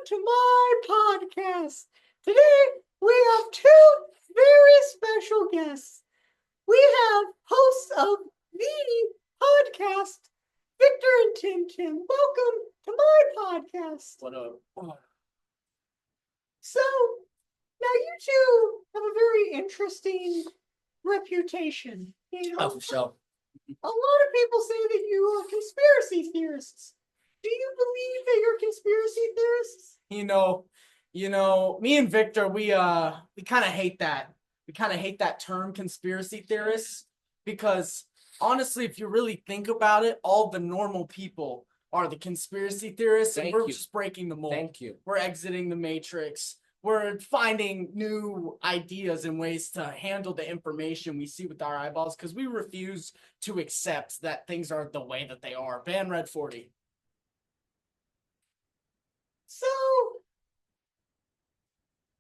to my podcast. Today we have two very special guests. We have hosts of the podcast, Victor and Tim Tim. Welcome to my podcast. What up? So, now you two have a very interesting reputation. You know, Oh, for sure. a lot of people say that you are conspiracy theorists. Do you believe that you're conspiracy theorists? Me and Victor, we kind of hate that. We kind of hate that term conspiracy theorists because honestly, if you really think about it, all the normal people are the conspiracy theorists, and we're just breaking the mold. Thank you. We're exiting the matrix. We're finding new ideas and ways to handle the information we see with our eyeballs because we refuse to accept that things are the way that they are. Ban Red 40. So,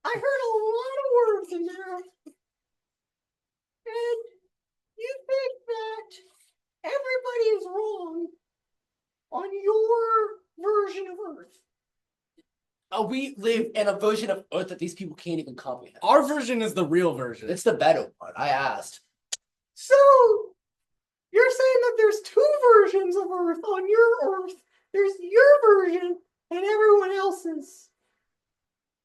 I heard a lot of words in there. And you think that everybody is wrong on your version of Earth. We live in a version of Earth that these people can't even comprehend. Our version is the real version. It's the better one. I asked. So, you're saying that there's two versions of Earth on your Earth. There's your version and everyone else's.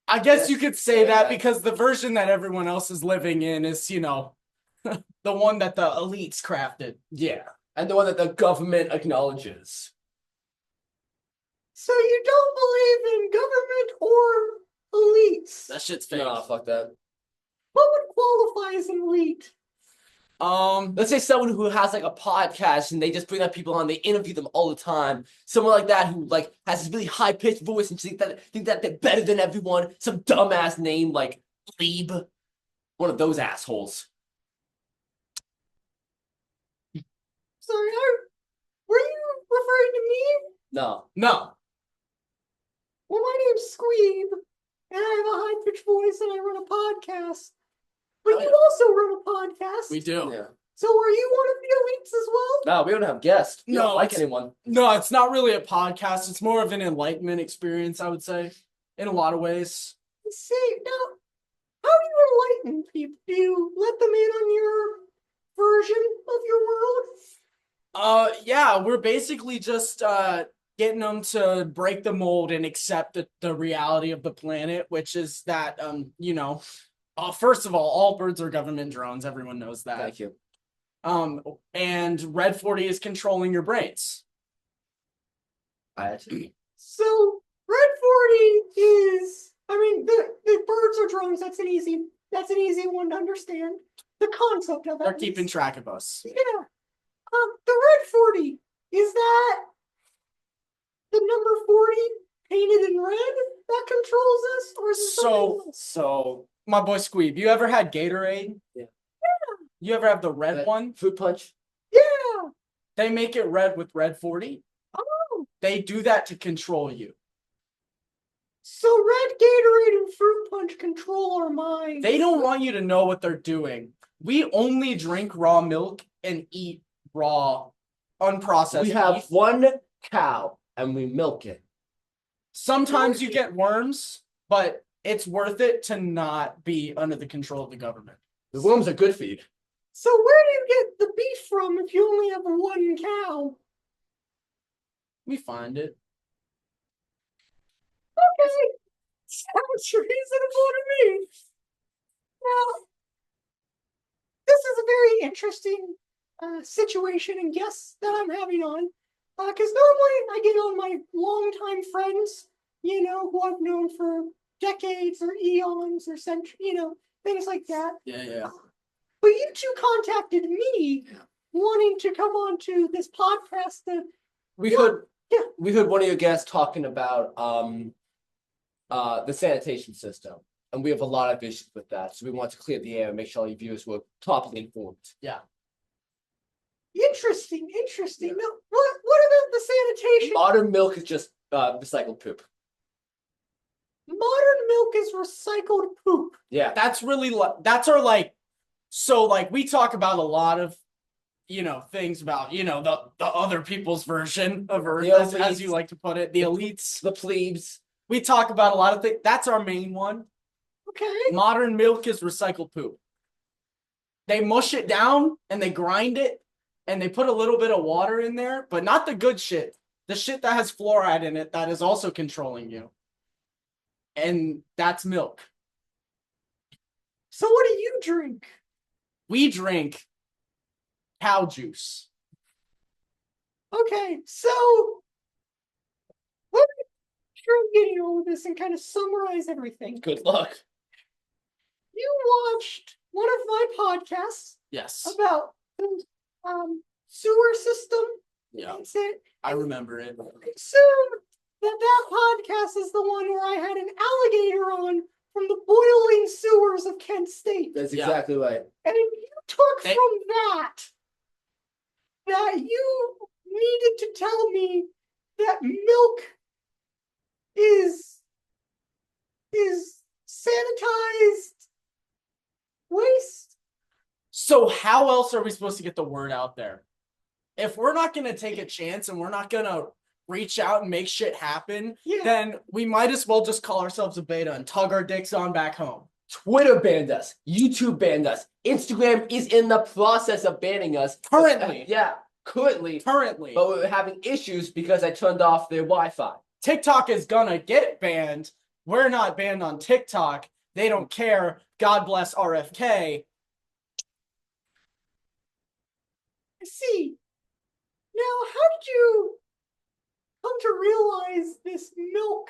I guess you could say that because the version that everyone else is living in is, the one that the elites crafted. Yeah. And the one that the government acknowledges. So you don't believe in government or elites? That shit's fake. Nah, fuck that. What would qualify as an elite? Let's say someone who has like a podcast and they just bring up people on, they interview them all the time. Someone like that who like has this really high pitched voice and think that they're better than everyone. Some dumbass name like Squeeb. One of those assholes. Sorry, were you referring to me? No. Well, my name's Squeeb, and I have a high-pitched voice, and I run a podcast. But you also run a podcast. We do. Yeah. So are you one of the elites as well? No, we don't have guests. We No, don't like anyone. No, it's not really a podcast. It's more of an enlightenment experience, I would say, in a lot of ways. See, now, how do you enlighten people? Do you let them in on your version of your world? Yeah, we're basically just getting them to break the mold and accept the reality of the planet, which is that first of all birds are government drones. Everyone knows that. Thank you. And Red 40 is controlling your brains. So Red 40 is, the birds are drones. That's an easy one to understand. The concept of it. They're keeping track of us. Yeah. The Red 40, is that the number 40 painted in red that controls us? Or is it something else? So, my boy Squeeb, you ever had Gatorade? Yeah. You ever have the red one? Fruit punch? Yeah. They make it red with Red 40. Oh. They do that to control you. So red Gatorade and fruit punch control our minds. They don't want you to know what they're doing. We only drink raw milk and eat raw, unprocessed We have beef. one cow and we milk it. Sometimes you get worms, but it's worth it to not be under the control of the government. The worms are good for you. So where do you get the beef from if you only have one cow? We find it. Okay. Sounds reasonable to me. Now, this is a very interesting situation and guests that I'm having on. Because normally I get on my longtime friends, who I've known for decades or eons or centuries, things like that. Yeah. But you two contacted me wanting to come on to this podcast. We heard one of your guests talking about the sanitation system, and we have a lot of issues with that. So we want to clear the air and make sure all your viewers were properly informed. Yeah. Interesting. Now, what about the sanitation? Modern milk is just recycled poop. Modern milk is recycled poop. Yeah. That's really that's our so we talk about a lot of things about the other people's version of Earth, The as elites. you like to put it, the elites. The plebes. We talk about a lot of things. That's our main one. Okay. Modern milk is recycled poop. They mush it down and they grind it and they put a little bit of water in there, but not the good shit. The shit that has fluoride in it that is also controlling you. And that's milk. So what do you drink? We drink cow juice. Okay, so let me try and get you all of this and kind of summarize everything. Good luck. You watched one of my podcasts Yes. about the sewer system. Yeah. And said, I remember it. assume that podcast is the one where I had an alligator on from the boiling sewers of Kent State. That's Yeah. exactly right. And you took from that you needed to tell me that milk is sanitized waste. So how else are we supposed to get the word out there? If we're not going to take a chance and we're not going to reach out and make shit happen, then we might as well just call ourselves a beta and tug our dicks on back home. Twitter banned us. YouTube banned us. Instagram is in the process of banning us. Currently. Yeah, currently. Currently. But we're having issues because I turned off their Wi-Fi. TikTok is gonna get banned. We're not banned on TikTok. They don't care. God bless RFK. I see. Now, how did you come to realize this milk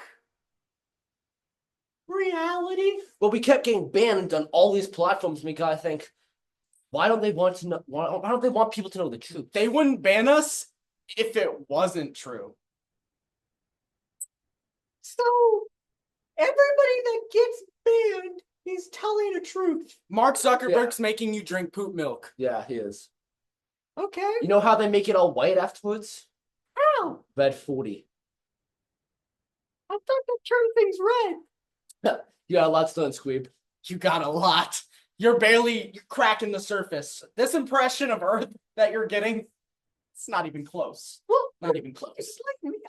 reality? Well, we kept getting banned on all these platforms. We gotta think, why don't they want to know? Why don't they want people to know the truth? They wouldn't ban us if it wasn't true. So, everybody that gets banned is telling the truth. Mark Zuckerberg's making you drink poop milk. Yeah, he is. Okay. You know how they make it all white afterwards? How? Red 40. I thought that turned things red. You got a lot still in Squeeb. You got a lot. You're cracking the surface. This impression of Earth that you're getting, it's not even close. Well, Not even close. it's like, I mean,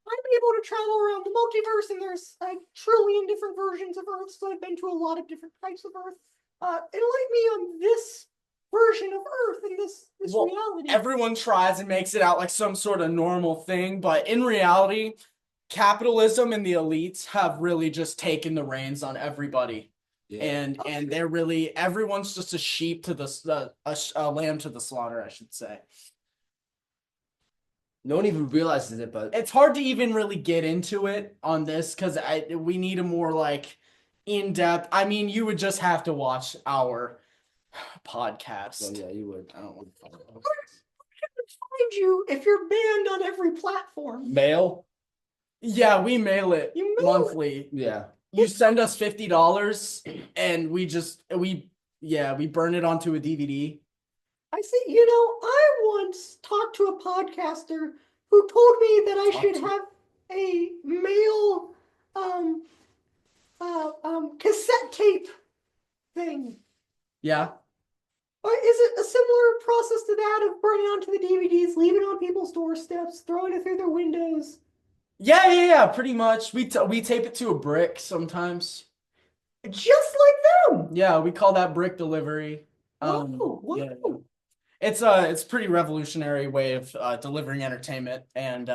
I'm able to travel around the multiverse, and there's a trillion different versions of Earth, so I've been to a lot of different types of Earth. Enlighten me on this version of Earth and this reality. Everyone tries and makes it out like some sort of normal thing, but in reality, capitalism and the elites have really just taken the reins on everybody. Yeah. And they're really, everyone's just a sheep to a lamb to the slaughter, I should say. No one even realizes it, but It's hard to even really get into it on this because we need a more like in-depth. I mean, you would just have to watch our podcast. well, yeah, you would. I don't want to Where can I find you if you're banned on every platform? Mail? Yeah, we mail it You mail it? monthly. Yeah. You send us $50 and we burn it onto a DVD. I see. You know, I once talked to a podcaster who told me that I should have a mail cassette tape thing. Yeah. Or is it a similar process to that of burning onto the DVDs, leaving it on people's doorsteps, throwing it through their windows? Yeah, pretty much. We tape it to a brick sometimes. Just like them. Yeah, we call that brick delivery. Wow. Yeah. It's pretty revolutionary way of delivering entertainment and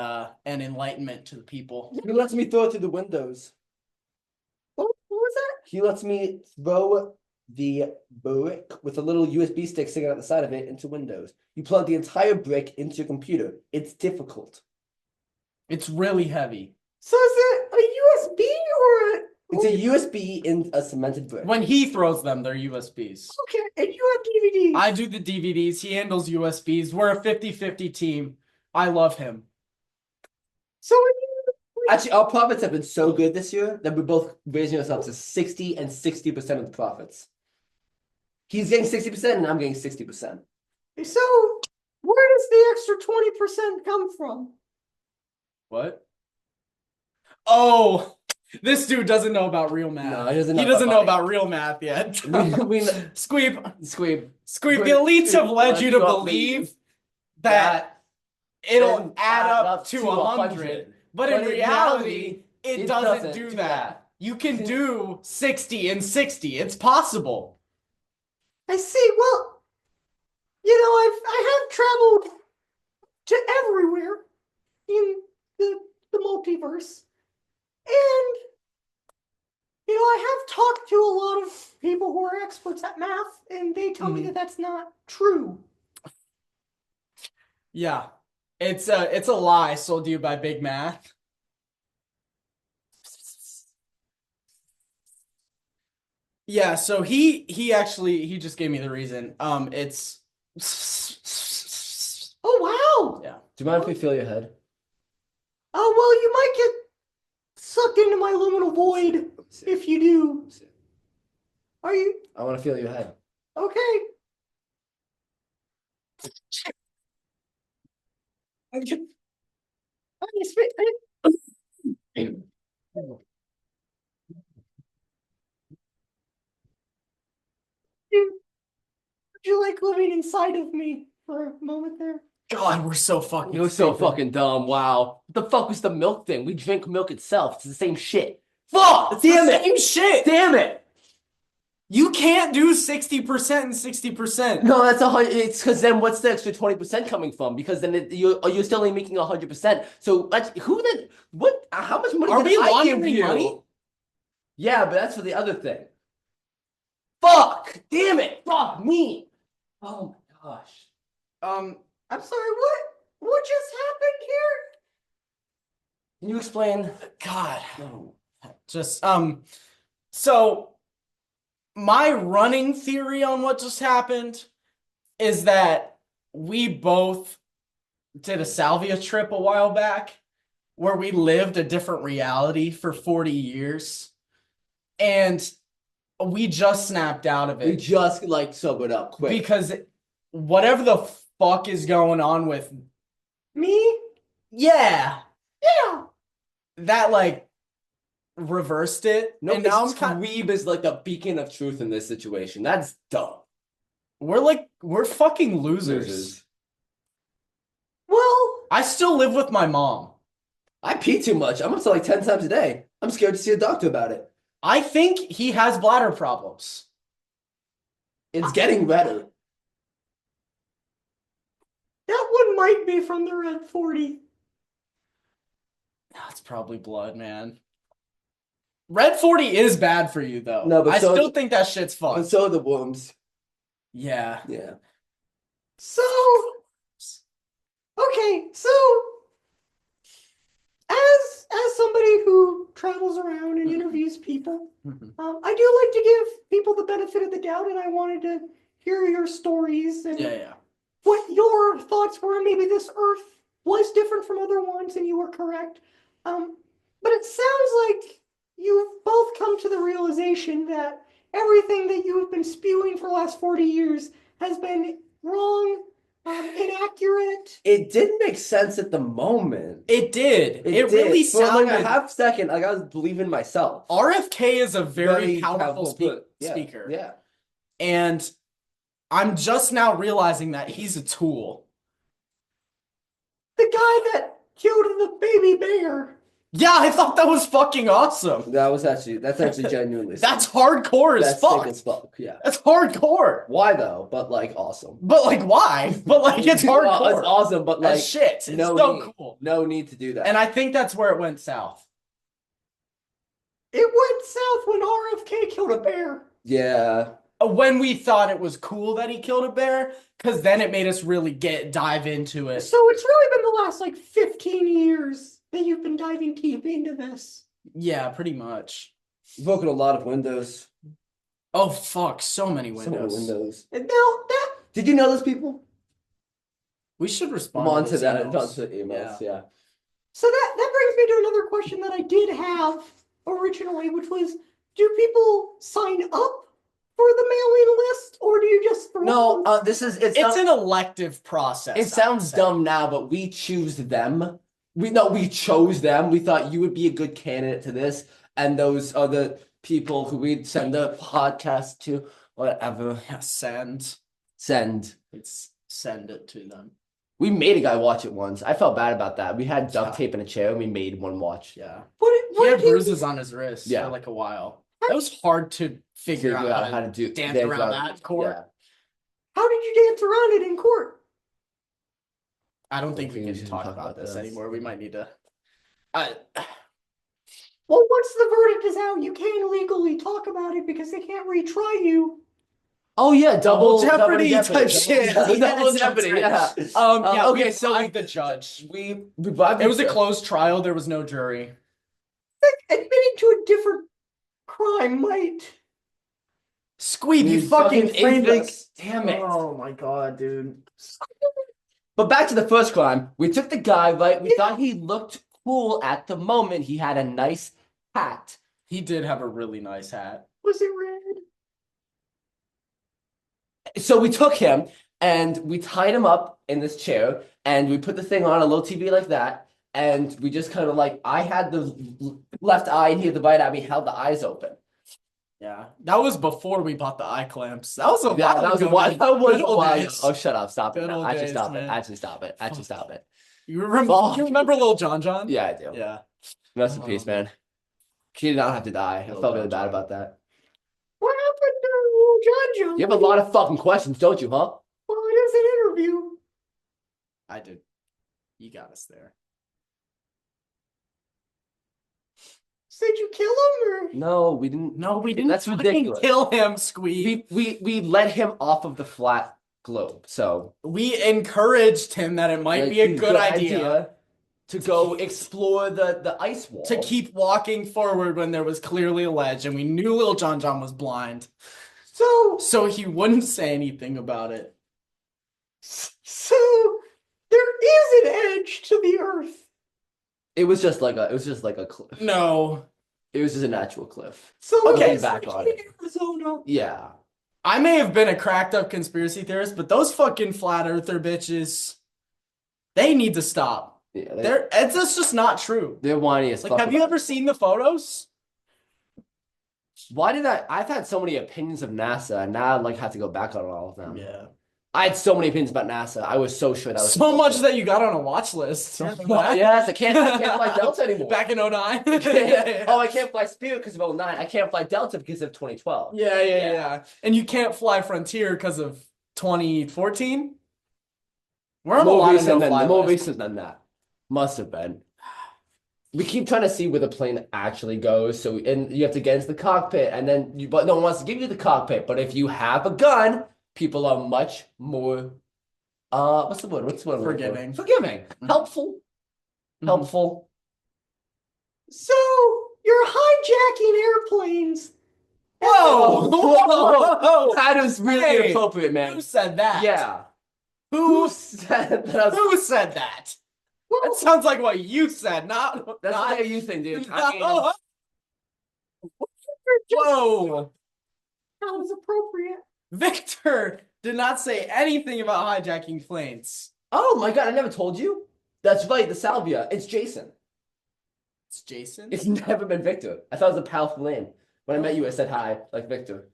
enlightenment to the people. He lets me throw it through the windows. What was that? He lets me throw the brick with a little USB stick sticking out the side of it into Windows. You plug the entire brick into your computer. It's difficult. It's really heavy. So is it a USB or a... It's a USB in a cemented brick. When he throws them, they're USBs. Okay, and you have DVDs. I do the DVDs. He handles USBs. We're a 50-50 team. I love him. So when you... Actually, our profits have been so good this year that we're both raising ourselves to 60 and 60% of the profits. He's getting 60% and I'm getting 60%. So where does the extra 20% come from? What? Oh, this dude doesn't know about real math. No, he doesn't know He doesn't know about about real math yet. Squeeb. Squeeb, the elites have led you to believe that it'll add up to 100. But in reality, it doesn't do that. You can do 60 and 60. It's possible. I see. Well, I have traveled to everywhere in the multiverse, and I have talked to a lot of people who are experts at math, and they tell me that that's not true. Yeah. It's a lie sold to you by Big Math. Yeah, so he just gave me the reason. It's Oh wow! yeah. Do you mind if we feel your head? Oh well, you might get sucked into my liminal void if you do. Are you I want to feel your head. okay? Would you like living inside of me for a moment there? God, we're so fucking You're so stupid. fucking dumb. Wow. What the fuck was the milk thing? We drink milk itself. It's the same shit. Fuck! Damn it! Same shit. Damn it! You can't do 60% and 60%. No, that's 100. It's because then what's the extra 20% coming from? Because then you're still only making 100%. So who then? What? How much money Are did we I give laundering you? money? Yeah, but that's for the other thing. Fuck! Damn it! Fuck me! Oh my gosh. I'm sorry. What just happened here? Can you explain? God. No. Just so my running theory on what just happened is that we both did a salvia trip a while back where we lived a different reality for 40 years and we just snapped out of We it just like sobered up quick. because whatever the fuck is going on with Me? yeah, Yeah. that like reversed it. No, and now I'm Squeeb is like the beacon of truth in this situation. That's dumb. we're fucking losers. Well, I still live with my mom. I pee too much. I'm up to like 10 times a day. I'm scared to see a doctor about it. I think he has bladder problems. It's getting better. that one might be from the Red 40. That's probably blood, man. Red 40 is bad for you though. No, but I so- still think that shit's But fucked. so are the worms. Yeah. Yeah. So, okay, so as somebody who travels around and interviews people, I do like to give people the benefit of the doubt, and I wanted to hear your stories and Yeah. what your thoughts were. Maybe this Earth was different from other ones, and you were correct. But it sounds like you've both come to the realization that everything that you have been spewing for the last 40 years has been wrong, inaccurate. It didn't make sense at the moment. It did. It did. really For like sounded. a half second, like I was believing myself. RFK is a very powerful Yeah, speaker. Yeah. And I'm just now realizing that he's a tool. The guy that killed the baby bear. Yeah, I thought that was fucking awesome. That's actually genuinely. That's hardcore as That's fuck. sick as fuck. Yeah. That's hardcore. Why though? But like awesome. But like, why? But like, it's Well, hardcore. it's awesome, but like As shit. It's no so need, cool. No need to do that. And I think that's where it went south. It went south when RFK killed a bear. Yeah. When we thought it was cool that he killed a bear, because then it made us really dive into it. So it's really been the last like 15 years that you've been diving deep into this. Yeah, pretty much. Broken a lot of windows. Oh fuck, so many So many windows. windows. And now that Did you know those people? We should respond I'm on to to those that. emails. Onto emails. Yeah. so that brings me to another question that I did have originally, which was, do people sign up for the mailing list, or do you just throw No, them? it's It's an elective process. It sounds dumb now, but we choose them. We chose them. We thought you would be a good candidate to this, and those are the people who we'd send the podcast to, whatever. Yeah, send. Send. It's send it to them. We made a guy watch it once. I felt bad about that. We had duct Yeah. tape in a chair and we made one watch. Yeah. What He had did you bruises on his wrists Yeah. for like a while. It was hard to figure out how to dance around that court. Yeah. how did you dance around it in court? I don't think we think we can should talk talk about about this this. anymore. We might need to. Well, once the verdict is out, you can't legally talk about it because they can't retry you. Oh yeah, Double Jeopardy type shit. Double Yes, Jeopardy, that's yeah. right. Yeah. Okay, We so bribed the judge. we bribed It was a the- closed trial. There was no jury. Admitting to a different crime might. Squeeb, you You fucking fucking framed idiot. us. Damn it. Oh my god, dude. But back to the first crime. We took the guy, right? We thought he looked cool at the moment. He had a nice hat. He did have a really nice hat. Was it red? So we took him and we tied him up in this chair and we put the thing on a little TV like that. And we just kind of like, I had the left eye and he had the right eye. We held the eyes open. Yeah, that was before we bought the eye clamps. That was a Yeah, while that was a ago, while. man. That was Good a old while. days. Oh, shut up! Stop it! Good now. old Actually, days, stop it! man. Actually, stop it! Actually, stop it! You remember? Fuck. You remember Little John John? Yeah, I do. Yeah. Rest in peace, man. He did not have to die. I Little felt really John bad John. about that. What happened to John John? You have a lot of fucking questions, don't you, huh? Well, it is an interview. I did. You got us there. Did you kill him or? No, we didn't. No, we didn't. That's fucking ridiculous. Kill him, Squeeb. We let him off of the flat globe. So We encouraged him that it might like, be a good idea to go explore the ice wall. to keep walking forward when there was clearly a ledge, and we knew Little John John was blind, so he wouldn't say anything about it. So there is an edge to the earth. It was just like a cliff. No, It was just a natural cliff. So Okay, it's back like on in it. Arizona. Yeah. I may have been a cracked up conspiracy theorist, but those fucking flat earther bitches, they need to stop. Yeah, It's just not true. they're whiny as Like, fuck. have you about ever seen the photos? Why did I've had so many opinions of NASA and now I like have to go back on all of them. Yeah. I had so many opinions about NASA. I was so sure that was So much that you got on a watch list. Yes, I can't fly Delta anymore. Back in 09. Oh, I can't fly Spirit because of 09. I can't fly Delta because of 2012. Yeah. And you can't fly Frontier because of 2014? We're on a lot of no-fly more lists. recent than that. Must have been. We keep trying to see where the plane actually goes, and you have to get into the cockpit, and then but no one wants to give you the cockpit. But if you have a gun, people are much more what's the word? Forgiving. Forgiving. Helpful. Mhm. Helpful. So you're hijacking airplanes. Whoa! Whoa! That is really Hey, inappropriate, man. Who said that? Yeah. Who said that? Who said that? That sounds like what you said, not That's not. not you think, dude. No. Whoa! That was appropriate. Victor did not say anything about hijacking planes. Oh my god, I never told you. That's right, the salvia. It's Jason. It's Jason. It's never been Victor. I thought it was a powerful name. When I met you, I said hi, like Victor.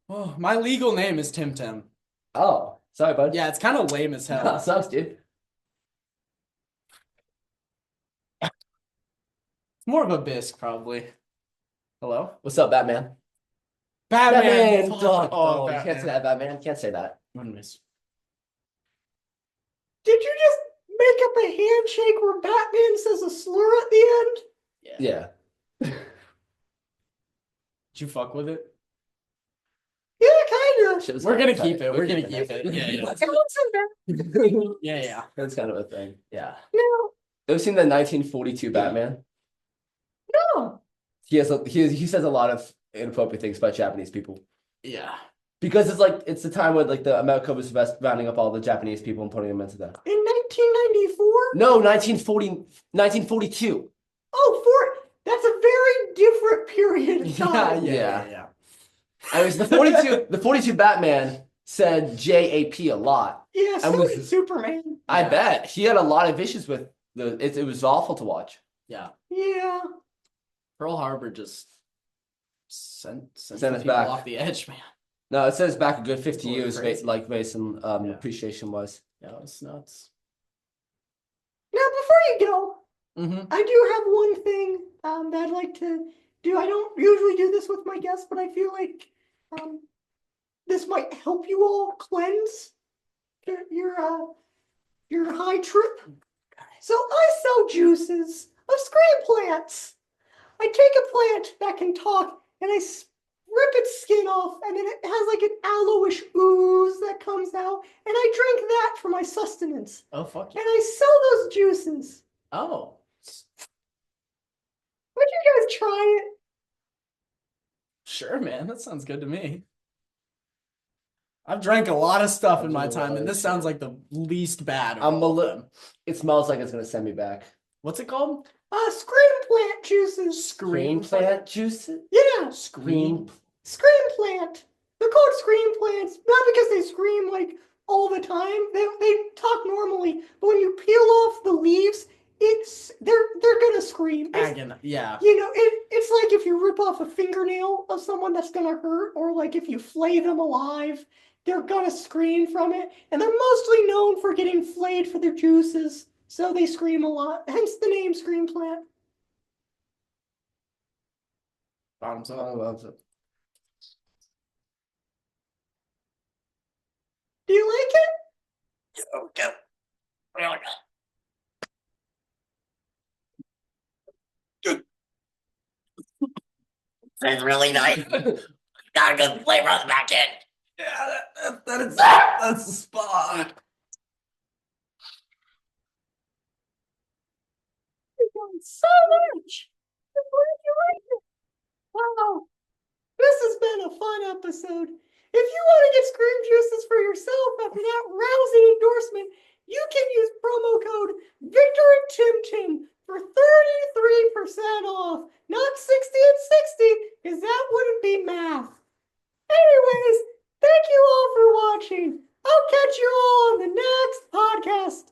Oh, my legal name is Tim Tim. Oh, sorry, bud. Yeah, it's kind of lame as hell. Sucks, dude. It's more of a bisque, probably. Hello? What's up, Batman? Batman! Dog. Oh, You can't say that, Batman. Can't say that. Goodness. Did you just make up a handshake where Batman says a slur at the end? Yeah. Did you fuck with it? Yeah, kind of. Shit was We're kind gonna of keep tight. it. We're gonna keep it. Yeah, yeah. Yeah, yeah. That's kind of a thing. Yeah. No, Ever seen the 1942 Batman? no. He says a lot of inappropriate things about Japanese people. Yeah. Because it's the time when like the America was rounding up all the Japanese people and putting them into the In 1994? No, 1942. Oh, that's a very different period of time. Yeah. I was the 42 Batman said JAP a lot. Yeah, so was- did Superman. I bet he had a lot of issues with it was awful to watch. Yeah. Yeah. Pearl Harbor just sent Sent the us people back. off the edge, man. No, it says back a good 50 Totally years, crazy. like Mason Yeah. appreciation was. Yeah, it was nuts. before you go, Mm-hmm. I do have one thing that I'd like to do. I don't usually do this with my guests, but I feel like this might help you all cleanse your high trip. So I sell juices of screen plants. I take a plant that can talk and I rip its skin off, and then it has like an aloeish ooze that comes out, and I drink that for my sustenance. Oh, fuck And yeah. I sell those juices. Oh. Would you guys try it? Sure, man. That sounds good to me. I've drank a lot of stuff in my time, and this sounds like the least bad. Of I'm a all of little. them. It smells like it's gonna send me back. What's it called? Screen plant juices. Green plant juices. Yeah, Green. screen plant. They're called screen plants, not because they scream like all the time. They talk normally, but when you peel off the leaves, they're gonna scream. Yeah. You know, it's like if you rip off a fingernail of someone that's gonna hurt, or like if you flay them alive, they're gonna scream from it. And they're mostly known for getting flayed for their juices, so they scream a lot. Hence the name screen plant. Bottoms up. Do you like it? Okay. It's really nice. Got a good flavor on the back end. Yeah, that's the spot. So much. I'm glad you liked it. Wow. This has been a fun episode. If you want to get Scream Juices for yourself after that rousing endorsement, you can use promo code Victor and Tim Tim for 33% off. Not 60 and 60, because that wouldn't be math. Anyways, thank you all for watching. I'll catch you all on the next podcast.